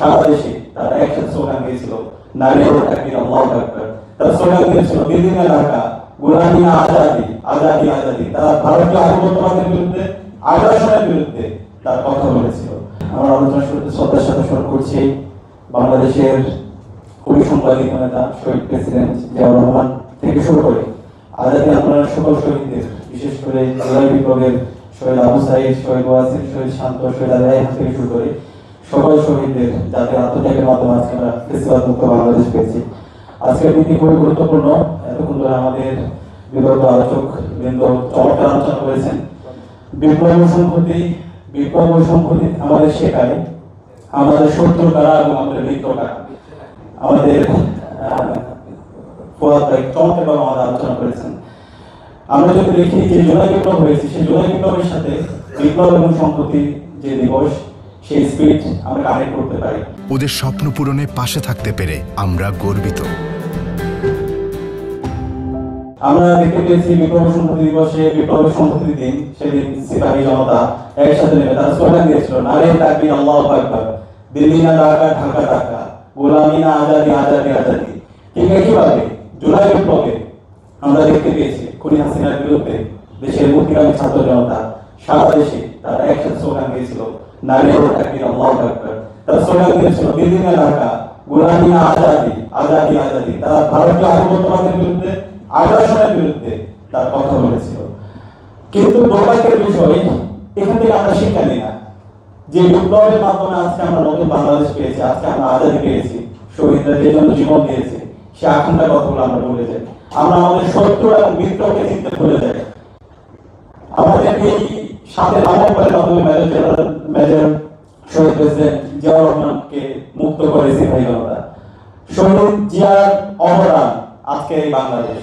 সারা দেশে তারা একসাথে স্লোগান দিয়েছিল, নারী তাকবীর আল্লাহু আকবার। তারা স্লোগান দিয়েছিল দিল্লি ঢাকা গোলামি না আজাদি, আজাদি আজাদি। তারা ভারতীয় আধিপত্যবাদের বিরুদ্ধে, আগ্রাসনের বিরুদ্ধে তার কথা বলেছিল। আমরা আলোচনা শুরুতে শ্রদ্ধার সাথে স্মরণ করছি বাংলাদেশের কবি সাংবাদিক নেতা শহীদ প্রেসিডেন্ট জিয়াউর রহমান থেকে শুরু করে আজাদি আন্দোলনের সকল শহীদদের, বিশেষ করে জুলাই বিপ্লবের শহীদ আবু সাঈদ, শহীদ ওয়াসিম, শহীদ শান্ত, শহীদ আলী রায়হান থেকে শুরু করে সকল শহীদদের যাদের আত্মত্যাগের মাধ্যমে আজকে আমরা ফেস্টিভাল মুক্ত বাংলাদেশ পেয়েছি। আজকের দিনটি খুবই গুরুত্বপূর্ণ। এতক্ষণ ধরে আমাদের বিগত আলোচক বৃন্দ চমৎকার আলোচনা করেছেন। বিপ্লব সংহতি আমাদের শেখায় আমাদের শত্রু কারা এবং আমাদের মিত্র কারা। আমাদের চমৎকারভাবে আমাদের আলোচনা করেছেন। আমরা যদি দেখি যে জুলাই বিপ্লব হয়েছে, সেই জুলাই বিপ্লবের সাথে বিপ্লব এবং সংহতি যে দিবস, সেই স্পিরিট আমরা কানেক্ট করতে পারি। ওদের স্বপ্ন পূরণে পাশে থাকতে পেরে আমরা গর্বিত। আমরা দেখতে পেয়েছি বিপ্লব সংহতি দিবসে, বিপ্লব সংহতির দিন, সেদিন সিপাহী জনতা একসাথে নেমে তারা স্লোগান দিয়েছিল, নারে তাকবীর আল্লাহু আকবার, দিল্লি না ঢাকা, ঢাকা ঢাকা, গোলামি না আজাদি, আজাদি আজাদি। ঠিক একইভাবে জুলাই বিপ্লবে আমরা দেখতে পেয়েছি খুনি হাসিনার বিরুদ্ধে দেশের মুক্তিকামী ছাত্র জনতা সারা দেশে তারা একসাথে স্লোগান দিয়েছিল, নারে তাকবীর আল্লাহু আকবার। তারা স্লোগান দিয়েছিল দিল্লি না ঢাকা, গোলামি না আজাদি, আজাদি আজাদি। তারা ভারতীয় আধিপত্যবাদের বিরুদ্ধে, আগ্রাসনের বিরুদ্ধে তার কথা বলেছিল। কিন্তু দুর্ভাগ্যের বিষয়, এখান থেকে আমরা শিক্ষা নিই না যে বিপ্লবের মাধ্যমে আজকে আমরা নতুন বাংলাদেশ পেয়েছি, আজকে আমরা আজাদি পেয়েছি, শহীদরা যে জন্য জীবন দিয়েছে, সে আকাঙ্ক্ষার কথাগুলো আমরা ভুলে যাই। আমরা আমাদের শত্রু এবং মিত্রকে চিনতে ভুলে যাই। আমাদের এই সাথে নভেম্বরের মাধ্যমে মেজর শহীদ প্রেসিডেন্ট জিয়াউর রহমানকে মুক্ত করে সিপাহী জনতা। শহীদ জিয়ার অবদান আজকে এই বাংলাদেশ।